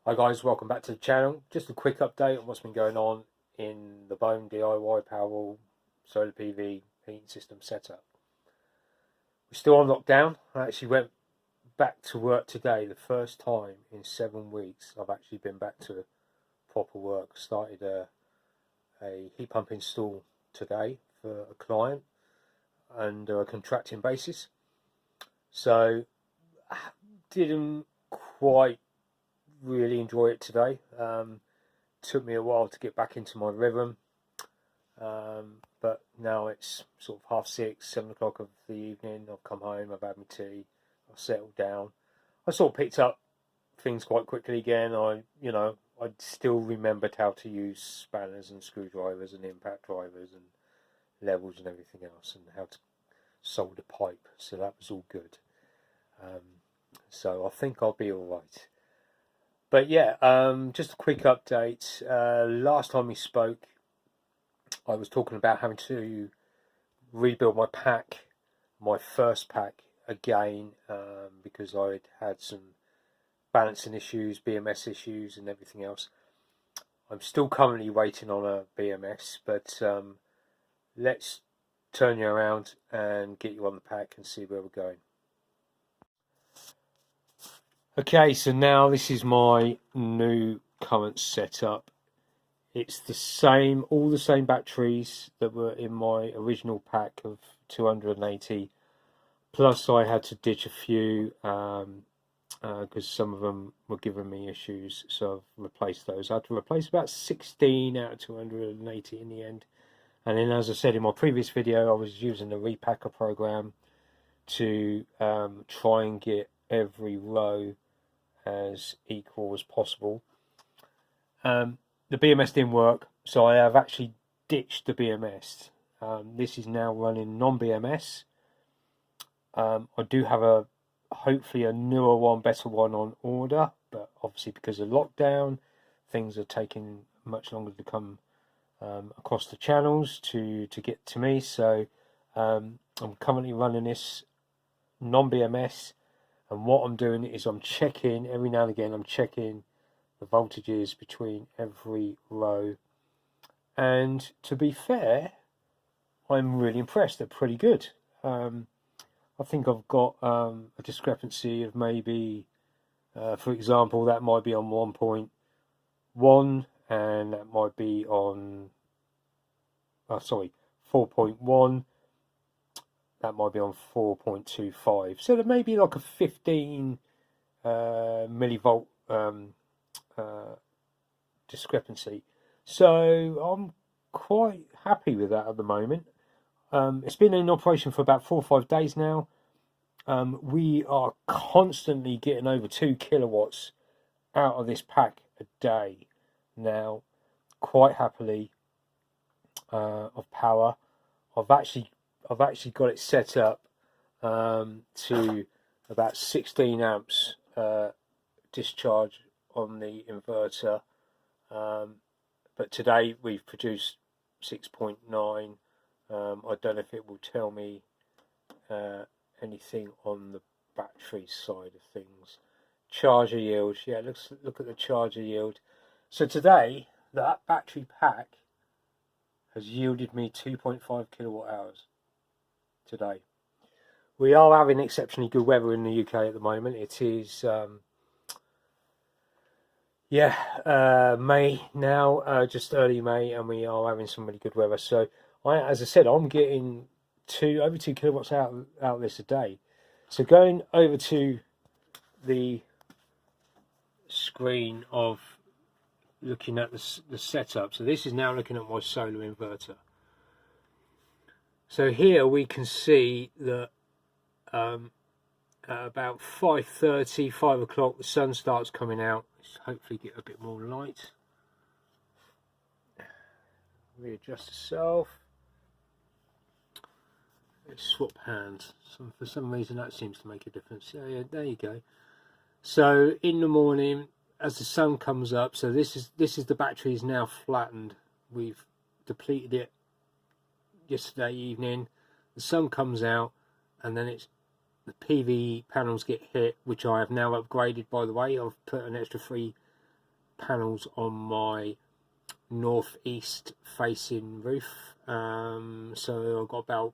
Hi guys, welcome back to the channel. Just a quick update on what's been going on in the Bone DIY Powerwall solar PV heating system setup. We're still on lockdown. I actually went back to work today, the first time in 7 weeks I've actually been back to proper work. Started a heat pump install today for a client under a contracting basis. So didn't quite really enjoy it today. Took me a while to get back into my rhythm, but now it's sort of 6:30, 7 o'clock of the evening. I've come home, I've had my tea, I've settled down. I sort of picked up things quite quickly again. I still remembered how to use spanners and screwdrivers and impact drivers and levels and everything else, and how to solder pipe. So that was all good. So I think I'll be all right. But yeah, just a quick update. Last time we spoke, I was talking about having to rebuild my pack, my first pack again, because I'd had some balancing issues, BMS issues and everything else. I'm still currently waiting on a BMS, but let's turn you around and get you on the pack and see where we're going. Okay, so now this is my new current setup. It's the same, all the same batteries that were in my original pack of 280. Plus I had to ditch a few because some of them were giving me issues, so I've replaced those. I had to replace about 16 out of 280 in the end. And then, as I said in my previous video, I was using the repacker program to try and get every row as equal as possible. The BMS didn't work, so I have actually ditched the BMS. This is now running non-BMS. I do have hopefully a newer one, better one on order, but obviously because of lockdown, things are taking much longer to come across the channels to get to me. So I'm currently running this non-BMS. And what I'm doing is I'm checking, every now and again, I'm checking the voltages between every row. And to be fair, I'm really impressed. They're pretty good. I think I've got a discrepancy of maybe, for example, that might be on 1.1 and that might be on, 4.1. That might be on 4.25. So there may be like a 15 millivolt discrepancy. So I'm quite happy with that at the moment. It's been in operation for about 4 or 5 days now. We are constantly getting over 2 kilowatts out of this pack a day now, quite happily, of power. I've actually got it set up to about 16 amps discharge on the inverter, but today we've produced 6.9. I don't know if it will tell me anything on the battery side of things. Charger yield, yeah, let's look at the charger yield. So today that battery pack has yielded me 2.5 kilowatt hours today. We are having exceptionally good weather in the UK at the moment. It is May now, just early May, and we are having some really good weather. So as I said, I'm getting over 2 kilowatts out of this a day. So going over to the screen of looking at the setup. So this is now looking at my solar inverter. So here we can see that at about 5:30, 5 o'clock, the sun starts coming out. Let's hopefully get a bit more light. Readjust itself. Let's swap hands. For some reason that seems to make a difference. Yeah, there you go. So in the morning, as the sun comes up, so this is the battery is now flattened. We've depleted it yesterday evening. The sun comes out, and then the PV panels get hit, which I have now upgraded, by the way. I've put an extra 3 panels on my northeast facing roof. So I've got about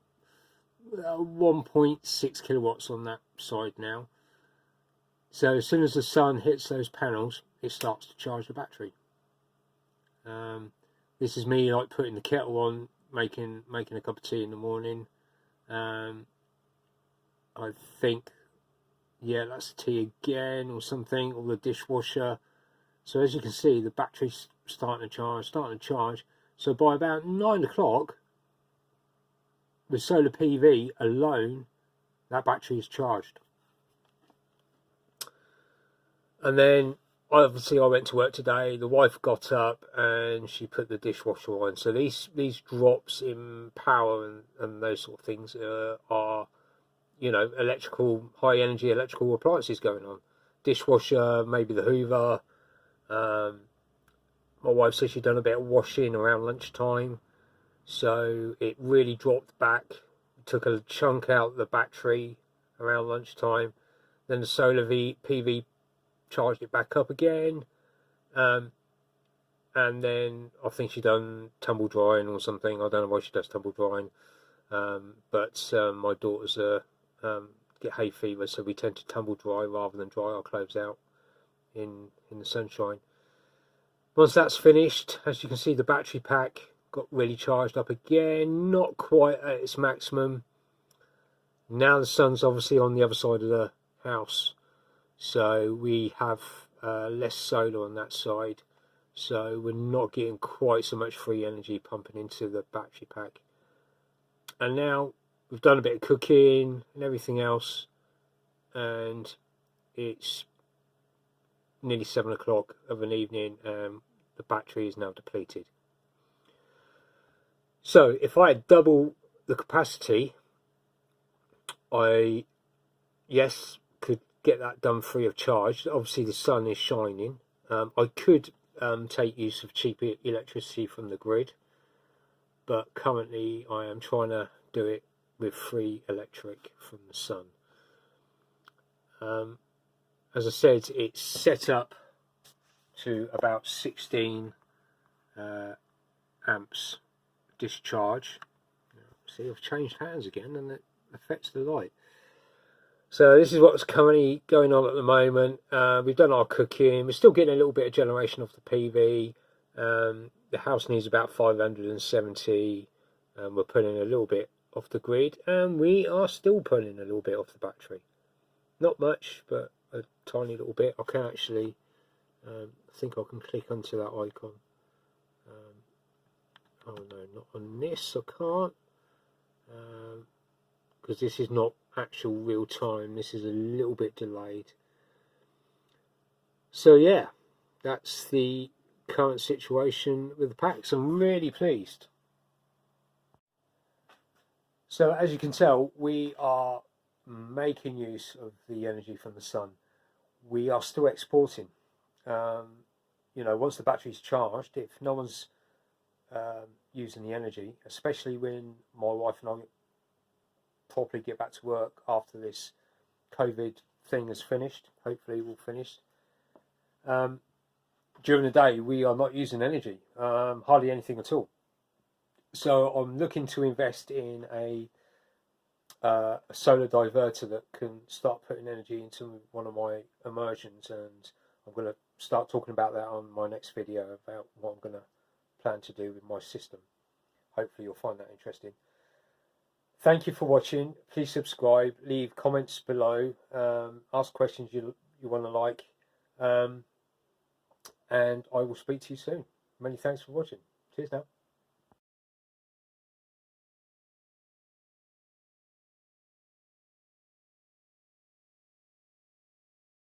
1.6 kilowatts on that side now. So as soon as the sun hits those panels, it starts to charge the battery. This is me like putting the kettle on, making a cup of tea in the morning. I think, yeah, that's the tea again or something, or the dishwasher. So as you can see, the battery's starting to charge. So by about 9 o'clock, with solar PV alone, that battery is charged. And then obviously I went to work today. The wife got up and she put the dishwasher on. So these drops in power and those sort of things are, you know, high energy electrical appliances going on. Dishwasher, maybe the Hoover. My wife said she'd done a bit of washing around lunchtime, so it really dropped back. Took a chunk out the battery around lunchtime. Then the solar PV charged it back up again, and then I think she done tumble drying or something. I don't know why she does tumble drying, but my daughters get hay fever, so we tend to tumble dry rather than dry our clothes out in the sunshine. Once that's finished, as you can see, the battery pack got really charged up again, not quite at its maximum. Now the sun's obviously on the other side of the house, so we have less solar on that side, so we're not getting quite so much free energy pumping into the battery pack. And now we've done a bit of cooking and everything else, and it's nearly 7 o'clock of an evening, and the battery is now depleted. So if I had double the capacity, I could get that done free of charge. Obviously the sun is shining. I could take use of cheap electricity from the grid, but currently I am trying to do it with free electric from the sun. As I said, it's set up to about 16 amps discharge. See, I've changed hands again and it affects the light. So this is what's currently going on at the moment. We've done our cooking. We're still getting a little bit of generation off the PV. The house needs about 570. We're pulling a little bit off the grid, and we are still pulling a little bit off the battery. Not much, but a tiny little bit. I can actually, I think I can click onto that icon. Oh no, not on this, I can't. Because this is not actual real time, this is a little bit delayed. So yeah, that's the current situation with the packs. I'm really pleased. So as you can tell, we are making use of the energy from the sun. We are still exporting. You know, once the battery's charged, if no one's using the energy, especially when my wife and I properly get back to work after this COVID thing is finished, hopefully we'll finish. During the day, we are not using energy, hardly anything at all. So I'm looking to invest in a solar diverter that can start putting energy into one of my immersions, and I'm going to start talking about that on my next video about what I'm going to plan to do with my system. Hopefully you'll find that interesting. Thank you for watching. Please subscribe, leave comments below, ask questions you want to like, and I will speak to you soon. Many thanks for watching. Cheers now.